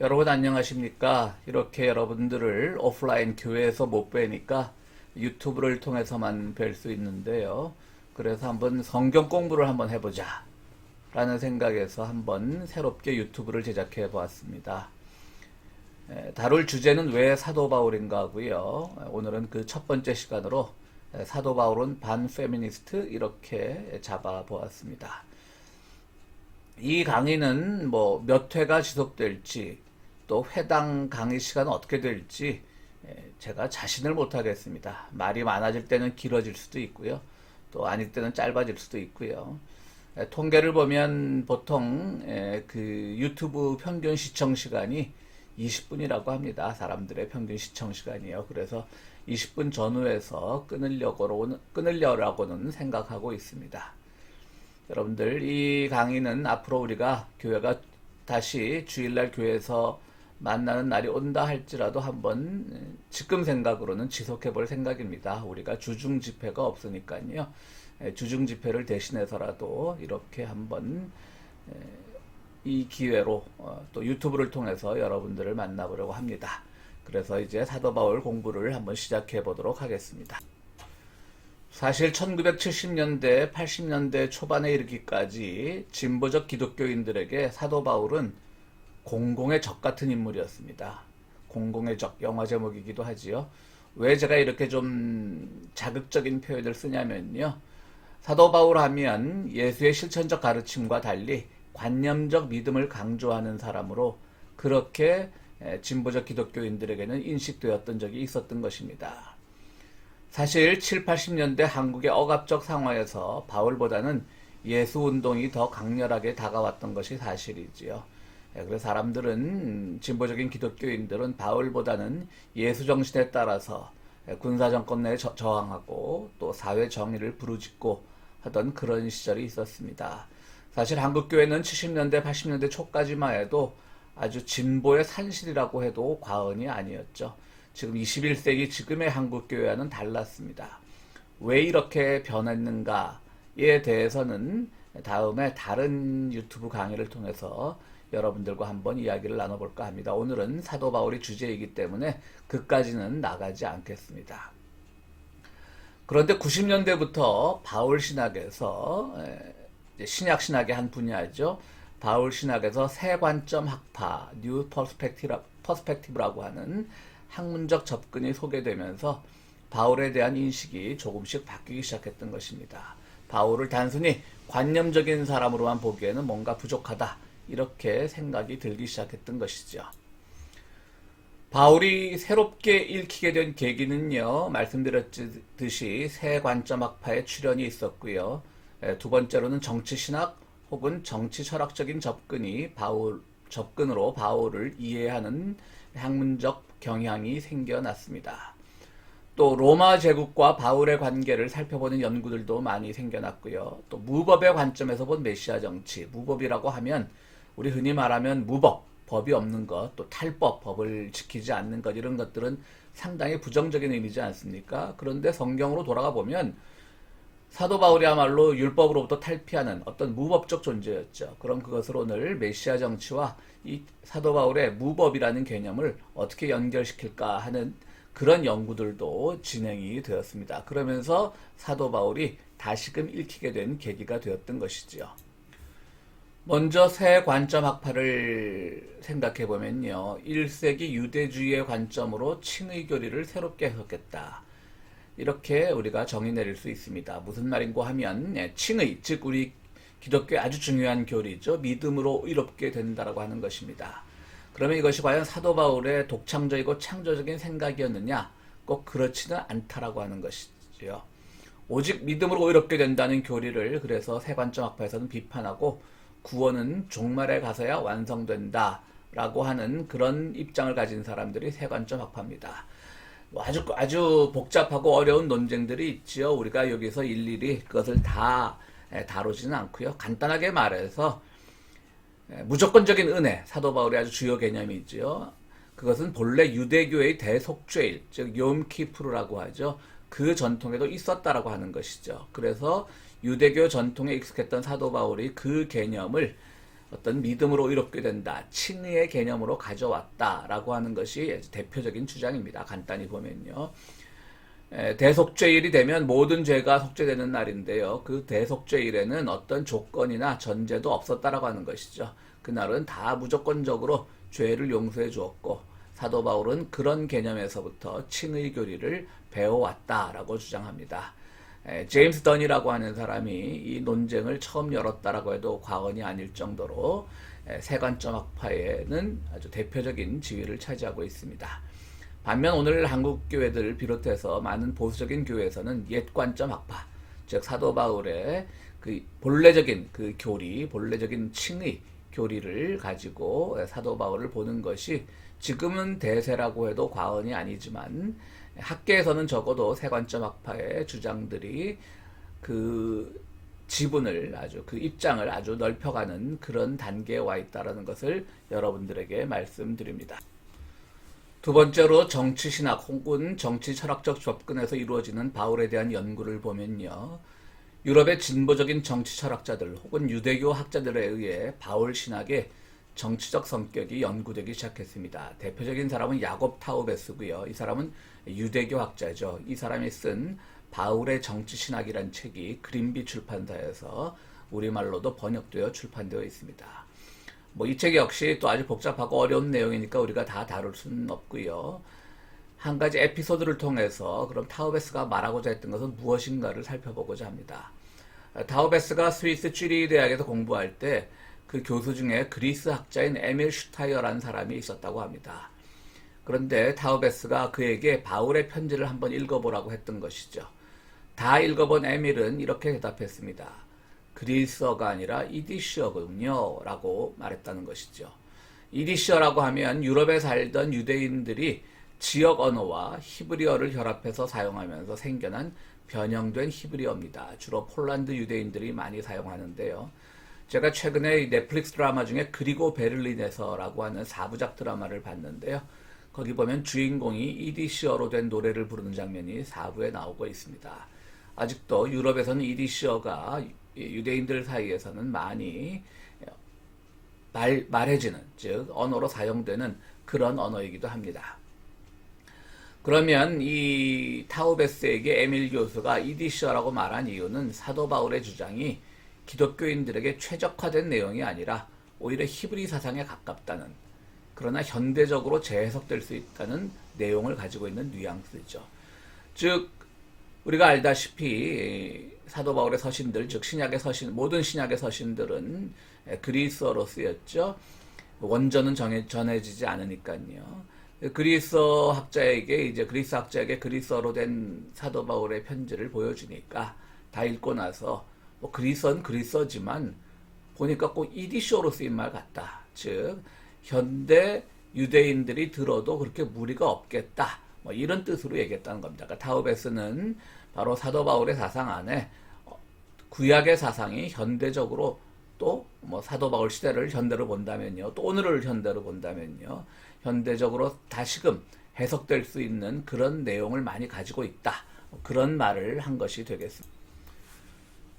여러분 안녕하십니까? 이렇게 여러분들을 오프라인 교회에서 못 뵈니까 유튜브를 통해서만 뵐 수 있는데요. 그래서 한번 성경 공부를 한번 해보자 라는 생각에서 한번 새롭게 유튜브를 제작해 보았습니다. 다룰 주제는 왜 사도 바울인가 하고요. 오늘은 그 첫 번째 시간으로 사도 바울은 반페미니스트 이렇게 잡아 보았습니다. 이 강의는 뭐 몇 회가 지속될지 또 회당 강의 시간은 어떻게 될지 제가 자신을 못하겠습니다. 말이 많아질 때는 길어질 수도 있고요. 또 아닐 때는 짧아질 수도 있고요. 통계를 보면 보통 그 유튜브 평균 시청 시간이 20분이라고 합니다. 사람들의 평균 시청 시간이요. 그래서 20분 전후에서 끊으려고는 생각하고 있습니다. 여러분들 이 강의는 앞으로 우리가 교회가 다시 주일날 교회에서 만나는 날이 온다 할지라도 한번 지금 생각으로는 지속해 볼 생각입니다. 우리가 주중 집회가 없으니까요. 주중 집회를 대신해서라도 이렇게 한번 이 기회로 또 유튜브를 통해서 여러분들을 만나보려고 합니다. 그래서 이제 사도 바울 공부를 한번 시작해 보도록 하겠습니다. 사실 1970년대, 80년대 초반에 이르기까지 진보적 기독교인들에게 사도 바울은 공공의 적 같은 인물이었습니다. 공공의 적, 영화 제목이기도 하지요. 왜 제가 이렇게 좀 자극적인 표현을 쓰냐면요. 사도 바울 하면 예수의 실천적 가르침과 달리 관념적 믿음을 강조하는 사람으로 그렇게 진보적 기독교인들에게는 인식되었던 적이 있었던 것입니다. 사실 7, 80년대 한국의 억압적 상황에서 바울보다는 예수 운동이 더 강렬하게 다가왔던 것이 사실이지요. 그래서 사람들은 진보적인 기독교인들은 바울보다는 예수 정신에 따라서 군사 정권 내에 저항하고 또 사회 정의를 부르짖고 하던 그런 시절이 있었습니다. 사실 한국 교회는 70년대, 80년대 초까지만 해도 아주 진보의 산실이라고 해도 과언이 아니었죠. 지금 21세기 지금의 한국 교회와는 달랐습니다. 왜 이렇게 변했는가에 대해서는 다음에 다른 유튜브 강의를 통해서 여러분들과 한번 이야기를 나눠볼까 합니다. 오늘은 사도 바울이 주제이기 때문에 그까지는 나가지 않겠습니다. 그런데 90년대부터 바울 신학에서 신약 신학의 한 분야죠. 바울 신학에서 새 관점 학파, 뉴 퍼스펙티브라고 하는 학문적 접근이 소개되면서 바울에 대한 인식이 조금씩 바뀌기 시작했던 것입니다. 바울을 단순히 관념적인 사람으로만 보기에는 뭔가 부족하다. 이렇게 생각이 들기 시작했던 것이죠. 바울이 새롭게 읽히게 된 계기는요, 말씀드렸듯이 새 관점 학파의 출현이 있었고요. 두 번째로는 정치신학 혹은 정치 철학적인 접근으로 바울을 이해하는 학문적 경향이 생겨났습니다. 또 로마 제국과 바울의 관계를 살펴보는 연구들도 많이 생겨났고요. 또 무법의 관점에서 본 메시아 정치, 무법이라고 하면 우리 흔히 말하면 무법, 법이 없는 것, 또 탈법, 법을 지키지 않는 것 이런 것들은 상당히 부정적인 의미지 않습니까? 그런데 성경으로 돌아가 보면 사도 바울이야말로 율법으로부터 탈피하는 어떤 무법적 존재였죠. 그럼 그것을 오늘 메시아 정치와 이 사도 바울의 무법이라는 개념을 어떻게 연결시킬까 하는 그런 연구들도 진행이 되었습니다. 그러면서 사도 바울이 다시금 읽히게 된 계기가 되었던 것이죠. 먼저 새 관점 학파를 생각해 보면요. 1세기 유대주의의 관점으로 칭의 교리를 새롭게 해석했다. 이렇게 우리가 정의 내릴 수 있습니다. 무슨 말인고 하면 칭의, 즉 우리 기독교의 아주 중요한 교리죠. 믿음으로 의롭게 된다라고 하는 것입니다. 그러면 이것이 과연 사도 바울의 독창적이고 창조적인 생각이었느냐? 꼭 그렇지는 않다라고 하는 것이죠. 오직 믿음으로 의롭게 된다는 교리를 그래서 세관점 학파에서는 비판하고 구원은 종말에 가서야 완성된다라고 하는 그런 입장을 가진 사람들이 세관점 학파입니다. 아주 복잡하고 어려운 논쟁들이 있지요. 우리가 여기서 일일이 그것을 다 다루지는 않고요. 간단하게 말해서 무조건적인 은혜, 사도 바울의 아주 주요 개념이 있죠. 그것은 본래 유대교의 대속죄일, 즉 욤키푸르라고 하죠. 그 전통에도 있었다라고 하는 것이죠. 그래서 유대교 전통에 익숙했던 사도 바울이 그 개념을 어떤 믿음으로 이롭게 된다, 칭의의 개념으로 가져왔다라고 하는 것이 대표적인 주장입니다. 간단히 보면요. 대속죄일이 되면 모든 죄가 속죄되는 날인데요. 그 대속죄일에는 어떤 조건이나 전제도 없었다라고 하는 것이죠. 그날은 다 무조건적으로 죄를 용서해 주었고, 사도 바울은 그런 개념에서부터 칭의 교리를 배워왔다라고 주장합니다. 제임스 던이라고 하는 사람이 이 논쟁을 처음 열었다라고 해도 과언이 아닐 정도로 세관점 학파에는 아주 대표적인 지위를 차지하고 있습니다. 반면 오늘 한국 교회들을 비롯해서 많은 보수적인 교회에서는 옛관점 학파, 즉 사도 바울의 그 본래적인 그 교리, 본래적인 칭의 교리를 가지고 사도 바울을 보는 것이 지금은 대세라고 해도 과언이 아니지만, 학계에서는 적어도 세관점 학파의 주장들이 그 지분을 아주 그 입장을 아주 넓혀가는 그런 단계에 와 있다는 것을 여러분들에게 말씀드립니다. 두 번째로 정치신학 혹은 정치철학적 접근에서 이루어지는 바울에 대한 연구를 보면요. 유럽의 진보적인 정치철학자들 혹은 유대교 학자들에 의해 바울 신학의 정치적 성격이 연구되기 시작했습니다. 대표적인 사람은 야곱 타우베스고요. 이 사람은 유대교 학자죠. 이 사람이 쓴 바울의 정치신학이란 책이 그린비 출판사에서 우리말로도 번역되어 출판되어 있습니다. 이 책 역시 또 아주 복잡하고 어려운 내용이니까 우리가 다 다룰 수는 없고요. 한 가지 에피소드를 통해서 그럼 타우베스가 말하고자 했던 것은 무엇인가를 살펴보고자 합니다. 타우베스가 스위스 쥐리히 대학에서 공부할 때 그 교수 중에 그리스 학자인 에밀 슈타이어라는 사람이 있었다고 합니다. 그런데 타우베스가 그에게 바울의 편지를 한번 읽어보라고 했던 것이죠. 다 읽어본 에밀은 이렇게 대답했습니다. 그리스어가 아니라 이디시어군요 라고 말했다는 것이죠. 이디시어라고 하면 유럽에 살던 유대인들이 지역 언어와 히브리어를 결합해서 사용하면서 생겨난 변형된 히브리어입니다. 주로 폴란드 유대인들이 많이 사용하는데요. 제가 최근에 넷플릭스 드라마 중에 그리고 베를린에서라고 하는 4부작 드라마를 봤는데요. 거기 보면 주인공이 이디시어로 된 노래를 부르는 장면이 4부에 나오고 있습니다. 아직도 유럽에서는 이디시어가 유대인들 사이에서는 많이 말해지는, 즉 언어로 사용되는 그런 언어이기도 합니다. 그러면 이 타우베스에게 에밀 교수가 이디시어라고 말한 이유는 사도 바울의 주장이 기독교인들에게 최적화된 내용이 아니라 오히려 히브리 사상에 가깝다는, 그러나 현대적으로 재해석될 수 있다는 내용을 가지고 있는 뉘앙스죠. 즉 우리가 알다시피 사도 바울의 서신들, 즉 신약의 서신, 모든 신약의 서신들은 그리스어로 쓰였죠. 원전은 전해지지 않으니까요. 그리스 학자에게 그리스어로 된 사도 바울의 편지를 보여주니까 다 읽고 나서 그리스어는 그리스어지만 보니까 꼭 이디시어로 쓰인 말 같다. 즉 현대 유대인들이 들어도 그렇게 무리가 없겠다. 이런 뜻으로 얘기했다는 겁니다. 그러니까 타우베스는 바로 사도 바울의 사상 안에 구약의 사상이 현대적으로 또 사도 바울 시대를 현대로 본다면요, 또 오늘을 현대로 본다면요, 현대적으로 다시금 해석될 수 있는 그런 내용을 많이 가지고 있다. 그런 말을 한 것이 되겠습니다.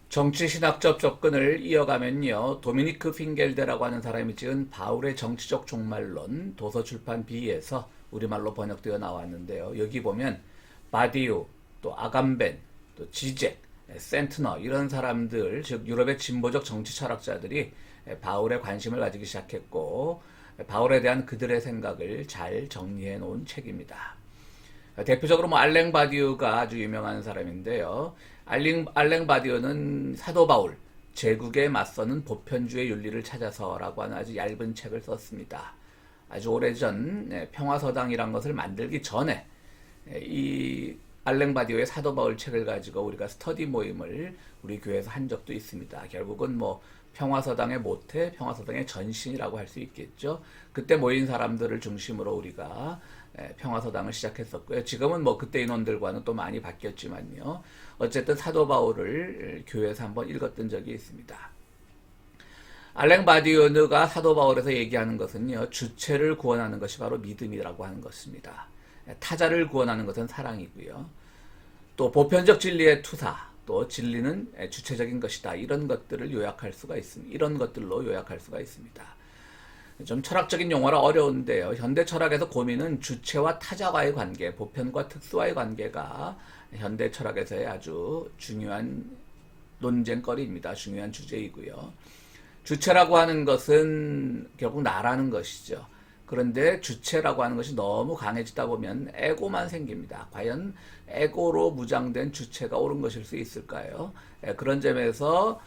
정치신학적 접근을 이어가면요, 도미니크 핑겔데라고 하는 사람이 지은 바울의 정치적 종말론, 도서출판 B에서 우리말로 번역되어 나왔는데요. 여기 보면 바디우, 또 아감벤, 또 지젝, 센트너 이런 사람들, 즉 유럽의 진보적 정치 철학자들이 바울에 관심을 가지기 시작했고, 바울에 대한 그들의 생각을 잘 정리해 놓은 책입니다. 대표적으로 알랭 바디우가 아주 유명한 사람인데요. 알랭 바디우는 사도 바울, 제국에 맞서는 보편주의 윤리를 찾아서라고 하는 아주 얇은 책을 썼습니다. 아주 오래전 평화서당이란 것을 만들기 전에 이 알랭 바디오의 사도 바울 책을 가지고 우리가 스터디 모임을 우리 교회에서 한 적도 있습니다. 결국은 평화서당의 모태, 평화서당의 전신이라고 할 수 있겠죠. 그때 모인 사람들을 중심으로 우리가 평화서당을 시작했었고요. 지금은 그때 인원들과는 또 많이 바뀌었지만요. 어쨌든 사도 바울을 교회에서 한번 읽었던 적이 있습니다. 알랭 바디오가 사도 바울에서 얘기하는 것은요, 주체를 구원하는 것이 바로 믿음이라고 하는 것입니다. 타자를 구원하는 것은 사랑이고요. 또 보편적 진리의 투사, 또 진리는 주체적인 것이다. 이런 것들을 요약할 수가 있습니다. 이런 것들로 요약할 수가 있습니다. 좀 철학적인 용어라 어려운데요. 현대 철학에서 고민은 주체와 타자와의 관계, 보편과 특수와의 관계가 현대 철학에서의 아주 중요한 논쟁거리입니다. 중요한 주제이고요. 주체라고 하는 것은 결국 나라는 것이죠. 그런데 주체라고 하는 것이 너무 강해지다 보면 에고만 생깁니다. 과연 에고로 무장된 주체가 옳은 것일 수 있을까요? 그런 점에서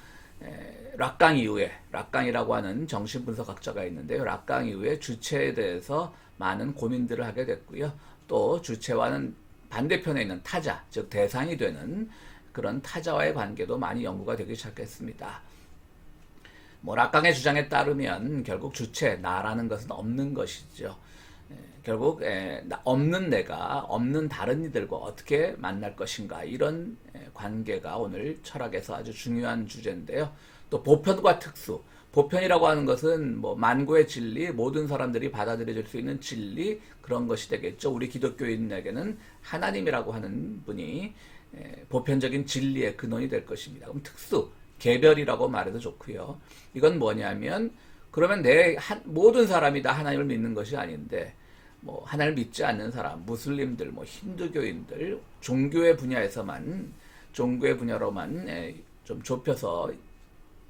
락강 이후에, 락강이라고 하는 정신분석학자가 있는데요. 락강 이후에 주체에 대해서 많은 고민들을 하게 됐고요. 또 주체와는 반대편에 있는 타자, 즉 대상이 되는 그런 타자와의 관계도 많이 연구가 되기 시작했습니다. 락강의 주장에 따르면 결국 주체, 나라는 것은 없는 것이죠. 결국 없는 내가 없는 다른 이들과 어떻게 만날 것인가, 이런 관계가 오늘 철학에서 아주 중요한 주제인데요. 또 보편과 특수, 보편이라고 하는 것은 만고의 진리, 모든 사람들이 받아들여질 수 있는 진리, 그런 것이 되겠죠. 우리 기독교인에게는 하나님이라고 하는 분이 보편적인 진리의 근원이 될 것입니다. 그럼 특수, 개별이라고 말해도 좋고요. 이건 뭐냐면, 그러면 모든 사람이 다 하나님을 믿는 것이 아닌데, 하나님을 믿지 않는 사람, 무슬림들, 힌두교인들, 종교의 분야로만 좀 좁혀서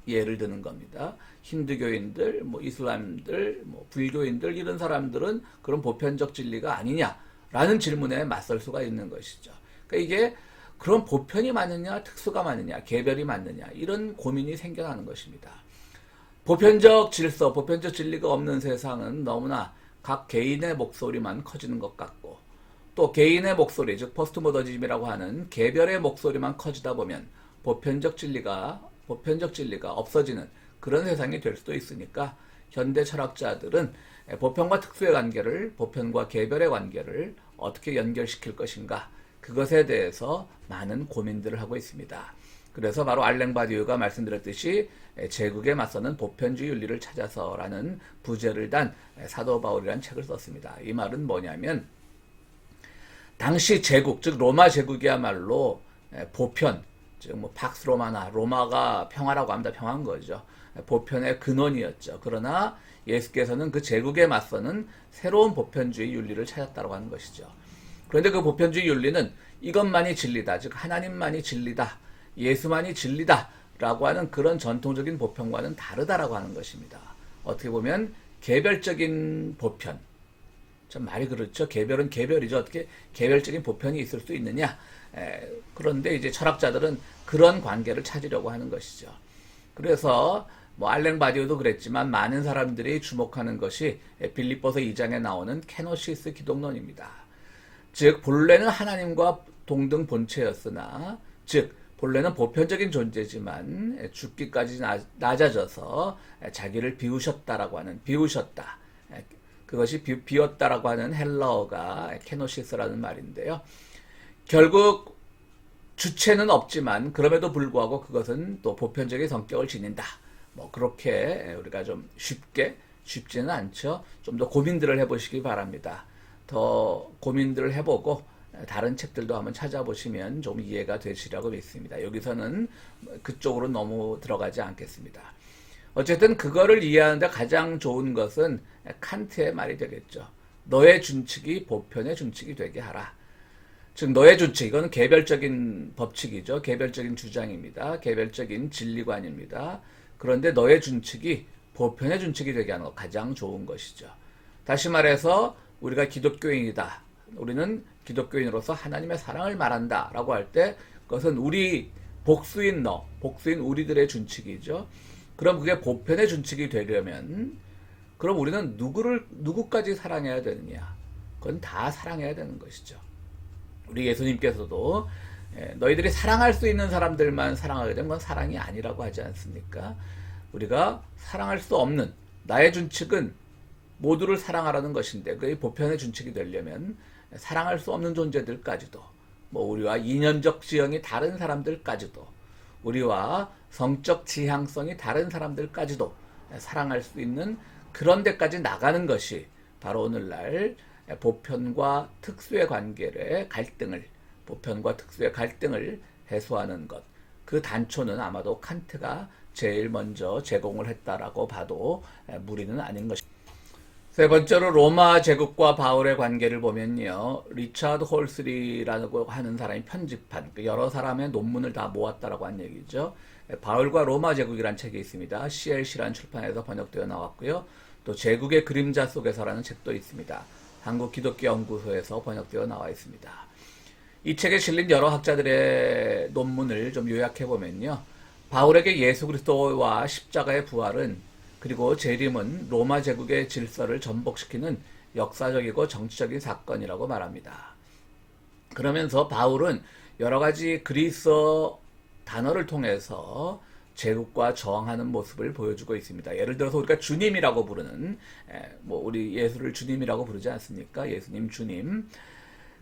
예를 드는 겁니다. 힌두교인들, 이슬람들, 불교인들, 이런 사람들은 그런 보편적 진리가 아니냐라는 질문에 맞설 수가 있는 것이죠. 그러니까 이게 그럼 보편이 맞느냐, 특수가 맞느냐, 개별이 맞느냐, 이런 고민이 생겨나는 것입니다. 보편적 질서, 보편적 진리가 없는 세상은 너무나 각 개인의 목소리만 커지는 것 같고, 또 개인의 목소리, 즉 포스트모더니즘이라고 하는 개별의 목소리만 커지다 보면 보편적 진리가 없어지는 그런 세상이 될 수도 있으니까, 현대 철학자들은 보편과 특수의 관계를, 보편과 개별의 관계를 어떻게 연결시킬 것인가, 그것에 대해서 많은 고민들을 하고 있습니다. 그래서 바로 알랭 바디우가 말씀드렸듯이 제국에 맞서는 보편주의 윤리를 찾아서라는 부제를 단 사도 바울이라는 책을 썼습니다. 이 말은 뭐냐면, 당시 제국, 즉 로마 제국이야말로 보편, 즉 팍스 로마나, 로마가 평화라고 합니다. 평화인 거죠. 보편의 근원이었죠. 그러나 예수께서는 그 제국에 맞서는 새로운 보편주의 윤리를 찾았다고 하는 것이죠. 그런데 그 보편주의 윤리는 이것만이 진리다, 즉 하나님만이 진리다, 예수만이 진리다 라고 하는 그런 전통적인 보편과는 다르다라고 하는 것입니다. 어떻게 보면 개별적인 보편, 참 말이 그렇죠. 개별은 개별이죠. 어떻게 개별적인 보편이 있을 수 있느냐. 그런데 이제 철학자들은 그런 관계를 찾으려고 하는 것이죠. 그래서 알랭 바디우도 그랬지만 많은 사람들이 주목하는 것이 빌립보서 2장에 나오는 케노시스 기독론입니다. 즉 본래는 하나님과 동등 본체였으나, 즉 본래는 보편적인 존재지만 죽기까지 낮아져서 자기를 비우셨다라고 하는, 비우셨다, 그것이 비웠다라고 하는 헬라어가 케노시스라는 말인데요. 결국 주체는 없지만 그럼에도 불구하고 그것은 또 보편적인 성격을 지닌다. 그렇게 우리가 좀 쉽지는 않죠. 좀 더 고민들을 해보시기 바랍니다. 더 고민들을 해보고 다른 책들도 한번 찾아보시면 좀 이해가 되시라고 믿습니다. 여기서는 그쪽으로 너무 들어가지 않겠습니다. 어쨌든 그거를 이해하는데 가장 좋은 것은 칸트의 말이 되겠죠. 너의 준칙이 보편의 준칙이 되게 하라. 즉 너의 준칙, 이건 개별적인 법칙이죠. 개별적인 주장입니다. 개별적인 진리관입니다. 그런데 너의 준칙이 보편의 준칙이 되게 하는 것, 가장 좋은 것이죠. 다시 말해서 우리가 기독교인이다, 우리는 기독교인으로서 하나님의 사랑을 말한다 라고 할 때 그것은 우리 복수인 우리들의 준칙이죠. 그럼 그게 보편의 준칙이 되려면 그럼 우리는 누구까지 사랑해야 되느냐? 그건 다 사랑해야 되는 것이죠. 우리 예수님께서도 너희들이 사랑할 수 있는 사람들만 사랑하게 되면 그건 사랑이 아니라고 하지 않습니까? 우리가 사랑할 수 없는, 나의 준칙은 모두를 사랑하라는 것인데, 그게 보편의 준칙이 되려면 사랑할 수 없는 존재들까지도, 우리와 인연적 지형이 다른 사람들까지도, 우리와 성적 지향성이 다른 사람들까지도 사랑할 수 있는 그런 데까지 나가는 것이 바로 오늘날 보편과 특수의 관계의 갈등을, 보편과 특수의 갈등을 해소하는 것, 그 단초는 아마도 칸트가 제일 먼저 제공을 했다라고 봐도 무리는 아닌 것입니다. 세 번째로 로마 제국과 바울의 관계를 보면요. 리차드 홀스리라고 하는 사람이 편집한 여러 사람의 논문을 다 모았다라고 한 얘기죠. 바울과 로마 제국이라는 책이 있습니다. CLC라는 출판에서 번역되어 나왔고요. 또 제국의 그림자 속에서라는 책도 있습니다. 한국기독교연구소에서 번역되어 나와 있습니다. 이 책에 실린 여러 학자들의 논문을 좀 요약해 보면요. 바울에게 예수 그리스도와 십자가의 부활은 그리고 재림은 로마 제국의 질서를 전복시키는 역사적이고 정치적인 사건이라고 말합니다. 그러면서 바울은 여러 가지 그리스어 단어를 통해서 제국과 저항하는 모습을 보여주고 있습니다. 예를 들어서 우리가 주님이라고 부르는, 우리 예수를 주님이라고 부르지 않습니까? 예수님 주님.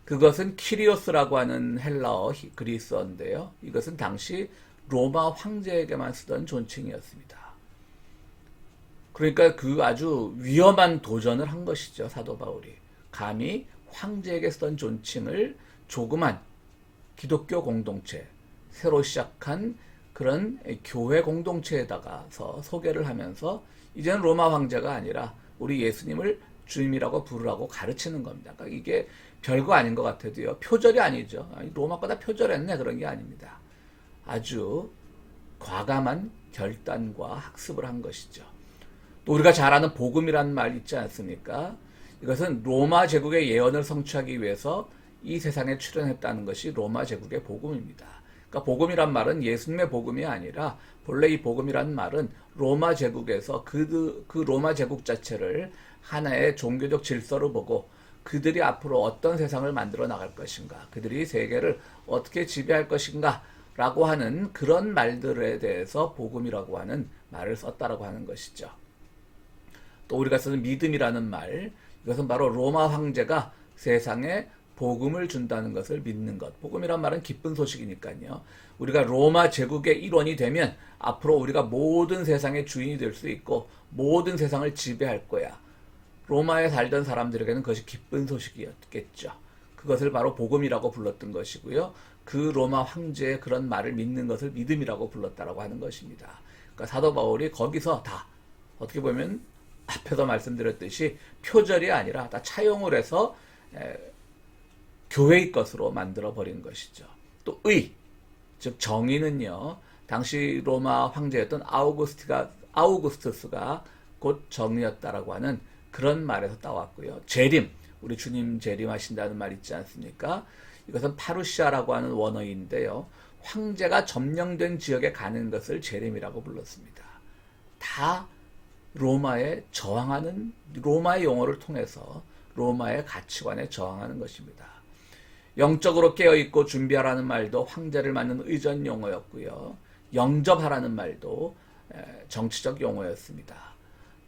그것은 키리오스라고 하는 헬라어 그리스어인데요. 이것은 당시 로마 황제에게만 쓰던 존칭이었습니다. 그러니까 그 아주 위험한 도전을 한 것이죠. 사도 바울이. 감히 황제에게 쓰던 존칭을 조그만 기독교 공동체, 새로 시작한 그런 교회 공동체에다가서 소개를 하면서 이제는 로마 황제가 아니라 우리 예수님을 주님이라고 부르라고 가르치는 겁니다. 그러니까 이게 별거 아닌 것 같아도요. 표절이 아니죠. 로마 거다 표절했네 그런 게 아닙니다. 아주 과감한 결단과 학습을 한 것이죠. 또 우리가 잘 아는 복음이라는 말 있지 않습니까? 이것은 로마 제국의 예언을 성취하기 위해서 이 세상에 출현했다는 것이 로마 제국의 복음입니다. 그러니까 복음이란 말은 예수님의 복음이 아니라 본래 이 복음이란 말은 로마 제국에서 그 로마 제국 자체를 하나의 종교적 질서로 보고 그들이 앞으로 어떤 세상을 만들어 나갈 것인가, 그들이 세계를 어떻게 지배할 것인가 라고 하는 그런 말들에 대해서 복음이라고 하는 말을 썼다라고 하는 것이죠. 또 우리가 쓰는 믿음이라는 말, 이것은 바로 로마 황제가 세상에 복음을 준다는 것을 믿는 것. 복음이란 말은 기쁜 소식이니까요. 우리가 로마 제국의 일원이 되면 앞으로 우리가 모든 세상의 주인이 될 수 있고 모든 세상을 지배할 거야. 로마에 살던 사람들에게는 그것이 기쁜 소식이었겠죠. 그것을 바로 복음이라고 불렀던 것이고요. 그 로마 황제의 그런 말을 믿는 것을 믿음이라고 불렀다라고 하는 것입니다. 그러니까 사도 바울이 거기서 다 어떻게 보면 앞에서 말씀드렸듯이 표절이 아니라 다 차용을 해서 교회의 것으로 만들어 버린 것이죠. 또 의, 즉 정의는요. 당시 로마 황제였던 아우구스투스가 곧 정의였다라고 하는 그런 말에서 따왔고요. 재림, 우리 주님 재림하신다는 말 있지 않습니까? 이것은 파루시아라고 하는 원어인데요. 황제가 점령된 지역에 가는 것을 재림이라고 불렀습니다. 다 로마에 저항하는, 로마의 용어를 통해서 로마의 가치관에 저항하는 것입니다. 영적으로 깨어있고 준비하라는 말도 황제를 맞는 의전 용어였고요. 영접하라는 말도 정치적 용어였습니다.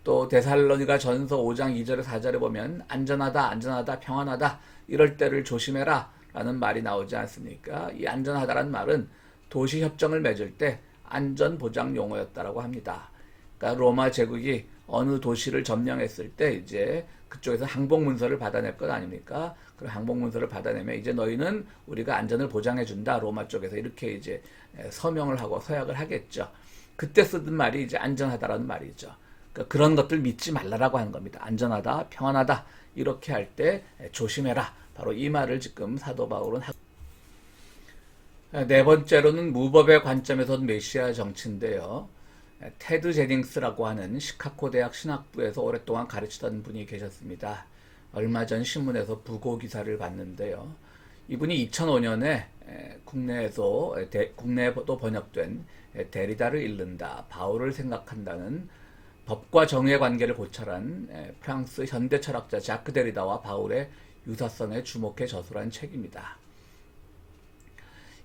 또 데살로니가 전서 5장 2절에 4절에 보면 안전하다, 평안하다, 이럴 때를 조심해라 라는 말이 나오지 않습니까? 이 안전하다라는 말은 도시협정을 맺을 때 안전보장 용어였다라고 합니다. 그러니까 로마 제국이 어느 도시를 점령했을 때 이제 그쪽에서 항복문서를 받아낼 것 아닙니까? 그 항복문서를 받아내면 이제 너희는 우리가 안전을 보장해준다. 로마 쪽에서 이렇게 이제 서명을 하고 서약을 하겠죠. 그때 쓰던 말이 이제 안전하다라는 말이죠. 그러니까 그런 것들 믿지 말라라고 하는 겁니다. 안전하다, 평안하다 이렇게 할 때 조심해라. 바로 이 말을 지금 사도 바울은 하고. 네 번째로는 무법의 관점에서 메시아 정치인데요. 테드 제닝스라고 하는 시카고 대학 신학부에서 오랫동안 가르치던 분이 계셨습니다. 얼마 전 신문에서 부고 기사를 봤는데요. 이분이 2005년에 국내에도 번역된 데리다를 읽는다, 바울을 생각한다는 법과 정의의 관계를 고찰한 프랑스 현대 철학자 자크 데리다와 바울의 유사성에 주목해 저술한 책입니다.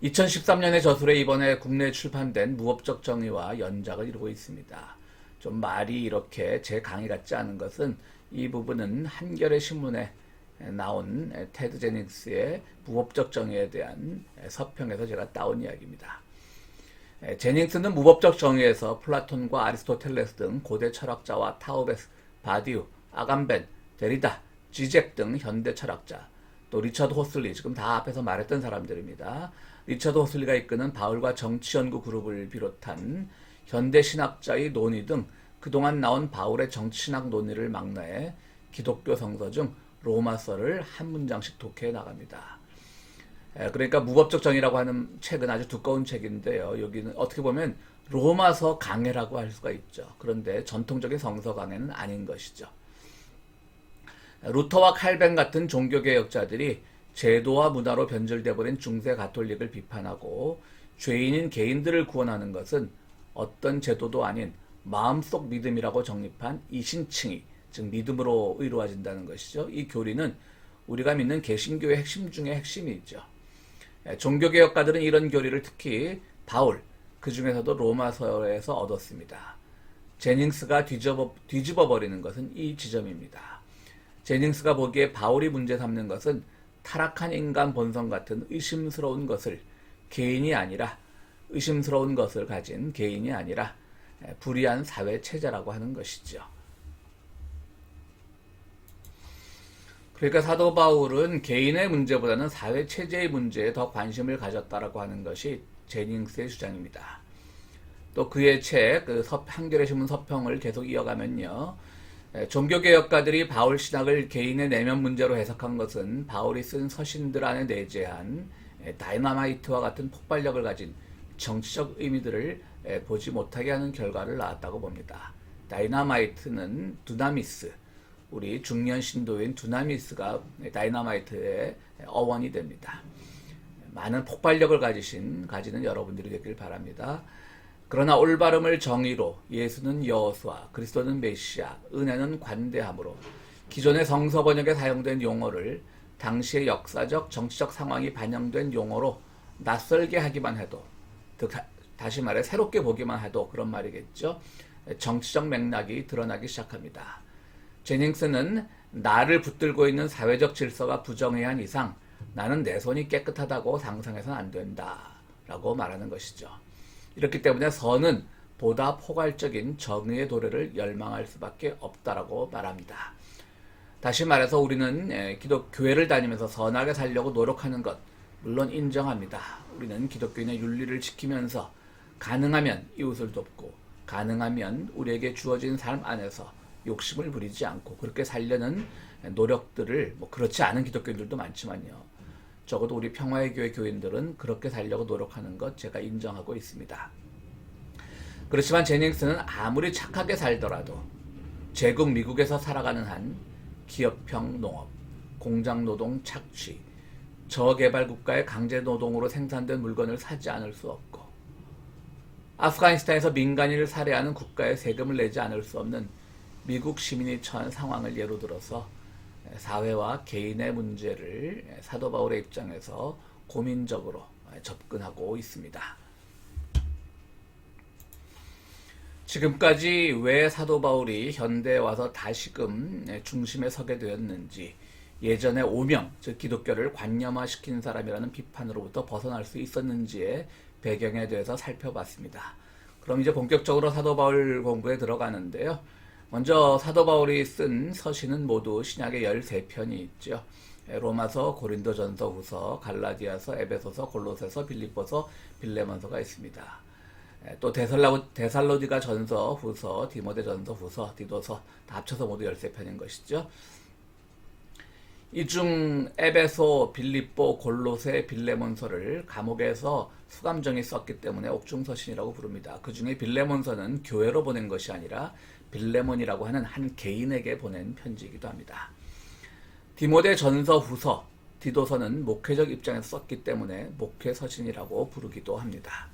2013년에 저술에 이번에 국내에 출판된 무법적 정의와 연작을 이루고 있습니다. 좀 말이 이렇게 제 강의 같지 않은 것은 이 부분은 한겨레 신문에 나온 테드 제닝스의 무법적 정의에 대한 서평에서 제가 따온 이야기입니다. 제닝스는 무법적 정의에서 플라톤과 아리스토텔레스 등 고대 철학자와 타우베스, 바디우, 아감벤, 데리다, 지젝 등 현대 철학자, 또 리처드 호슬리, 지금 다 앞에서 말했던 사람들입니다. 리처드 호슬리가 이끄는 바울과 정치연구 그룹을 비롯한 현대 신학자의 논의 등 그동안 나온 바울의 정치신학 논의를 망라해 기독교 성서 중 로마서를 한 문장씩 독해해 나갑니다. 그러니까 무법적 정의라고 하는 책은 아주 두꺼운 책인데요. 여기는 어떻게 보면 로마서 강해라고 할 수가 있죠. 그런데 전통적인 성서 강해는 아닌 것이죠. 루터와 칼뱅 같은 종교개혁자들이 제도와 문화로 변질돼 버린 중세 가톨릭을 비판하고 죄인인 개인들을 구원하는 것은 어떤 제도도 아닌 마음속 믿음이라고 정립한 이신칭의, 즉 믿음으로 이루어진다는 것이죠. 이 교리는 우리가 믿는 개신교의 핵심 중의 핵심이죠. 종교개혁가들은 이런 교리를 특히 바울, 그 중에서도 로마서에서 얻었습니다. 제닝스가 뒤집어버리는 것은 이 지점입니다. 제닝스가 보기에 바울이 문제 삼는 것은 타락한 인간 본성 같은 의심스러운 것을 개인이 아니라 의심스러운 것을 가진 개인이 아니라 불의한 사회 체제라고 하는 것이죠. 그러니까 사도 바울은 개인의 문제보다는 사회 체제의 문제에 더 관심을 가졌다라고 하는 것이 제닝스의 주장입니다. 또 그의 책 한겨레 신문 서평을 계속 이어가면요. 종교개혁가들이 바울 신학을 개인의 내면 문제로 해석한 것은 바울이 쓴 서신들 안에 내재한 다이너마이트와 같은 폭발력을 가진 정치적 의미들을 보지 못하게 하는 결과를 낳았다고 봅니다. 다이너마이트는 두나미스, 우리 중년 신도인 두나미스가 다이너마이트의 어원이 됩니다. 많은 폭발력을 가지는 여러분들이 되길 바랍니다. 그러나 올바름을 정의로, 예수는 여호수아, 그리스도는 메시아, 은혜는 관대함으로 기존의 성서 번역에 사용된 용어를 당시의 역사적, 정치적 상황이 반영된 용어로 낯설게 하기만 해도, 다시 말해 새롭게 보기만 해도 그런 말이겠죠. 정치적 맥락이 드러나기 시작합니다. 제닝스는 나를 붙들고 있는 사회적 질서가 부정해한 이상 나는 내 손이 깨끗하다고 상상해서는 안 된다 라고 말하는 것이죠. 이렇기 때문에 선은 보다 포괄적인 정의의 도래를 열망할 수밖에 없다라고 말합니다. 다시 말해서 우리는 교회를 다니면서 선하게 살려고 노력하는 것 물론 인정합니다. 우리는 기독교인의 윤리를 지키면서 가능하면 이웃을 돕고 가능하면 우리에게 주어진 삶 안에서 욕심을 부리지 않고 그렇게 살려는 노력들을 그렇지 않은 기독교인들도 많지만요. 적어도 우리 평화의 교회 교인들은 그렇게 살려고 노력하는 것 제가 인정하고 있습니다. 그렇지만 제닝스는 아무리 착하게 살더라도 제국 미국에서 살아가는 한 기업형 농업, 공장노동 착취, 저개발 국가의 강제노동으로 생산된 물건을 사지 않을 수 없고 아프가니스탄에서 민간인을 살해하는 국가에 세금을 내지 않을 수 없는 미국 시민이 처한 상황을 예로 들어서 사회와 개인의 문제를 사도 바울의 입장에서 고민적으로 접근하고 있습니다. 지금까지 왜 사도 바울이 현대에 와서 다시금 중심에 서게 되었는지, 예전의 오명, 즉 기독교를 관념화시킨 사람이라는 비판으로부터 벗어날 수 있었는지의 배경에 대해서 살펴봤습니다. 그럼 이제 본격적으로 사도 바울 공부에 들어가는데요. 먼저 사도 바울이 쓴 서신은 모두 신약의 13편이 있죠. 로마서, 고린도전서, 후서, 갈라디아서, 에베소서, 골로새서, 빌립보서, 빌레몬서가 있습니다. 또 데살로니가 전서, 후서, 디모데전서, 후서, 디도서 다 합쳐서 모두 13편인 것이죠. 이 중 에베소, 빌립보, 골로새, 빌레몬서를 감옥에서 수감정이 썼기 때문에 옥중서신이라고 부릅니다. 그 중에 빌레몬서는 교회로 보낸 것이 아니라 빌레몬이라고 하는 한 개인에게 보낸 편지이기도 합니다. 디모데 전서, 후서, 디도서는 목회적 입장에서 썼기 때문에 목회서신이라고 부르기도 합니다.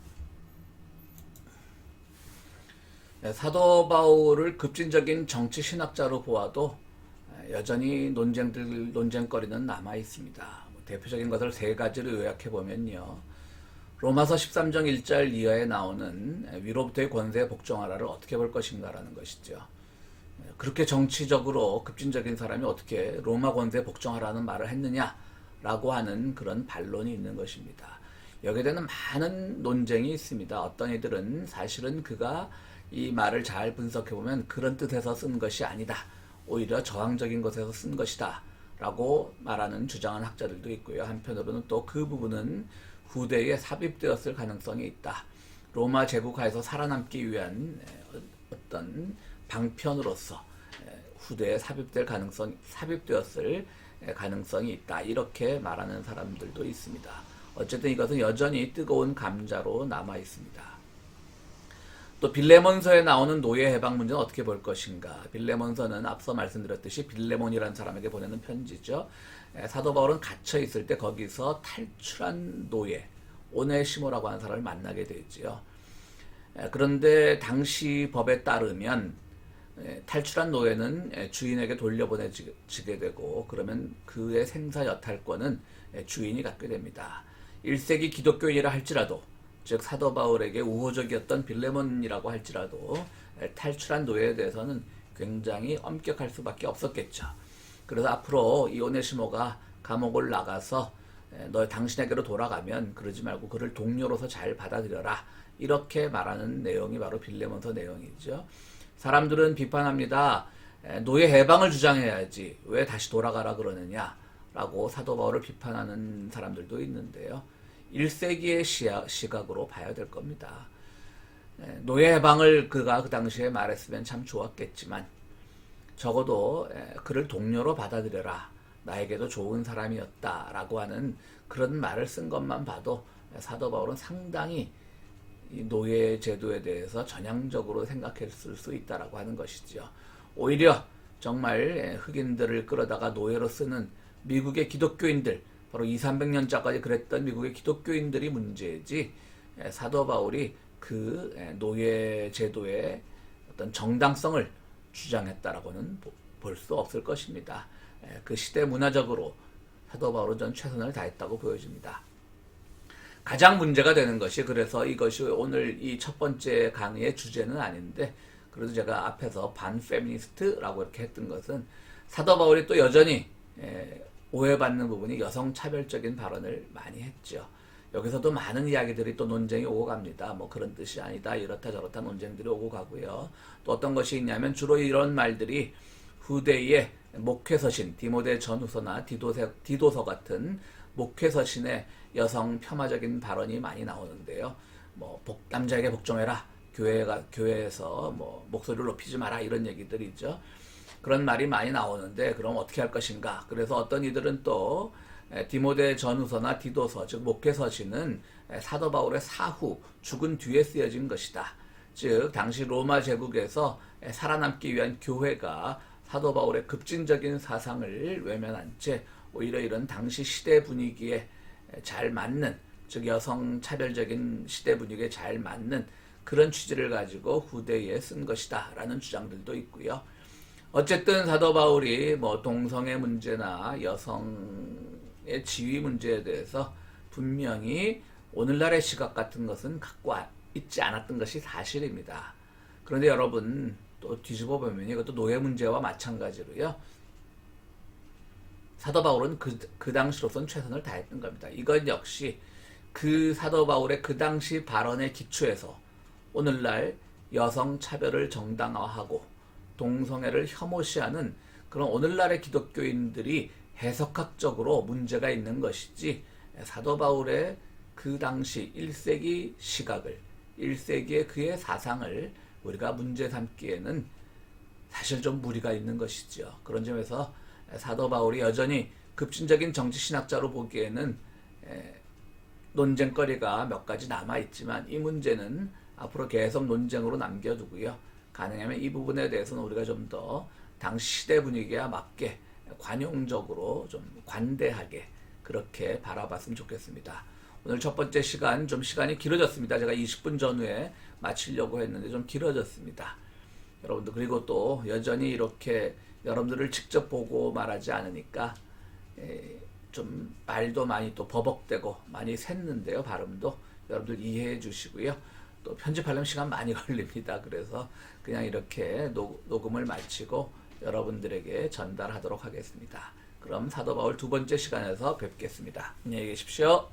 사도 바울을 급진적인 정치 신학자로 보아도 여전히 논쟁거리는 남아 있습니다. 대표적인 것을 세 가지로 요약해 보면요. 로마서 13장 1절 이하에 나오는 위로부터의 권세에 복종하라를 어떻게 볼 것인가라는 것이죠. 그렇게 정치적으로 급진적인 사람이 어떻게 로마 권세에 복종하라는 말을 했느냐라고 하는 그런 반론이 있는 것입니다. 여기에 대한 많은 논쟁이 있습니다. 어떤 이들은 사실은 그가 이 말을 잘 분석해 보면 그런 뜻에서 쓴 것이 아니다. 오히려 저항적인 것에서 쓴 것이다 라고 말하는 주장하는 학자들도 있고요. 한편으로는 또 그 부분은 후대에 삽입되었을 가능성이 있다. 로마 제국하에서 살아남기 위한 어떤 방편으로서 후대에 삽입되었을 가능성이 있다. 이렇게 말하는 사람들도 있습니다. 어쨌든 이것은 여전히 뜨거운 감자로 남아 있습니다. 또 빌레몬서에 나오는 노예 해방 문제는 어떻게 볼 것인가? 빌레몬서는 앞서 말씀드렸듯이 빌레몬이라는 사람에게 보내는 편지죠. 사도 바울은 갇혀 있을 때 거기서 탈출한 노예 오네시모라고 하는 사람을 만나게 되지요. 그런데 당시 법에 따르면 탈출한 노예는 주인에게 돌려보내지게 되고 그러면 그의 생사 여탈권은 주인이 갖게 됩니다. 1세기 기독교인이라 할지라도 즉 사도 바울에게 우호적이었던 빌레몬이라고 할지라도 탈출한 노예에 대해서는 굉장히 엄격할 수밖에 없었겠죠. 그래서 앞으로 이 오네시모가 감옥을 나가서 너 당신에게로 돌아가면 그러지 말고 그를 동료로서 잘 받아들여라. 이렇게 말하는 내용이 바로 빌레몬서 내용이죠. 사람들은 비판합니다. 노예 해방을 주장해야지 왜 다시 돌아가라 그러느냐 라고 사도 바울을 비판하는 사람들도 있는데요. 1세기의 시각으로 봐야 될 겁니다. 노예 해방을 그가 그 당시에 말했으면 참 좋았겠지만 적어도 그를 동료로 받아들여라. 나에게도 좋은 사람이었다 라고 하는 그런 말을 쓴 것만 봐도 사도 바울은 상당히 이 노예 제도에 대해서 전향적으로 생각했을 수 있다라고 하는 것이죠. 오히려 정말 흑인들을 끌어다가 노예로 쓰는 미국의 기독교인들, 바로 200~300년짜까지 그랬던 미국의 기독교인들이 문제지 사도 바울이 그 노예 제도의 어떤 정당성을 주장했다라고는 볼 수 없을 것입니다. 그 시대 문화적으로 사도 바울은 전 최선을 다했다고 보여집니다. 가장 문제가 되는 것이 그래서 이것이 오늘 이 첫 번째 강의의 주제는 아닌데 그래도 제가 앞에서 반페미니스트라고 이렇게 했던 것은 사도 바울이 또 여전히 오해받는 부분이 여성 차별적인 발언을 많이 했죠. 여기서도 많은 이야기들이 또 논쟁이 오고 갑니다. 뭐 그런 뜻이 아니다 이렇다 저렇다 논쟁들이 오고 가고요. 또 어떤 것이 있냐면 주로 이런 말들이 후대의 목회서신 디모데 전후서나 디도서 같은 목회서신의 여성 폄하적인 발언이 많이 나오는데요. 뭐 남자에게 복종해라. 교회에서 뭐 목소리를 높이지 마라 이런 얘기들이죠. 그런 말이 많이 나오는데 그럼 어떻게 할 것인가? 그래서 어떤 이들은 또 디모데 전후서나 디도서 즉 목회서신은 사도 바울의 사후 죽은 뒤에 쓰여진 것이다. 즉 당시 로마 제국에서 살아남기 위한 교회가 사도 바울의 급진적인 사상을 외면한 채 오히려 이런 당시 시대 분위기에 잘 맞는 즉 여성 차별적인 시대 분위기에 잘 맞는 그런 취지를 가지고 후대에 쓴 것이다 라는 주장들도 있고요. 어쨌든 사도 바울이 뭐 동성애 문제나 여성의 지위 문제에 대해서 분명히 오늘날의 시각 같은 것은 갖고 있지 않았던 것이 사실입니다. 그런데 여러분 또 뒤집어 보면 이것도 노예 문제와 마찬가지로요. 사도 바울은 그 당시로선 최선을 다했던 겁니다. 이건 역시 그 사도 바울의 그 당시 발언의 기초에서 오늘날 여성 차별을 정당화하고 동성애를 혐오시하는 그런 오늘날의 기독교인들이 해석학적으로 문제가 있는 것이지 사도 바울의 그 당시 1세기 시각을 1세기의 그의 사상을 우리가 문제 삼기에는 사실 좀 무리가 있는 것이죠. 그런 점에서 사도 바울이 여전히 급진적인 정치신학자로 보기에는 논쟁거리가 몇 가지 남아있지만 이 문제는 앞으로 계속 논쟁으로 남겨두고요. 가능하면 이 부분에 대해서는 우리가 좀 더 당시 시대 분위기에 맞게 관용적으로 좀 관대하게 그렇게 바라봤으면 좋겠습니다. 오늘 첫 번째 시간 좀 시간이 길어졌습니다. 제가 20분 전후에 마치려고 했는데 좀 길어졌습니다. 여러분들 그리고 또 여전히 이렇게 여러분들을 직접 보고 말하지 않으니까 좀 말도 많이 또 버벅대고 많이 샜는데요. 발음도 여러분들 이해해 주시고요. 또 편집하려면 시간 많이 걸립니다. 그래서 그냥 이렇게 녹음을 마치고 여러분들에게 전달하도록 하겠습니다. 그럼 사도 바울 두 번째 시간에서 뵙겠습니다. 안녕히 계십시오.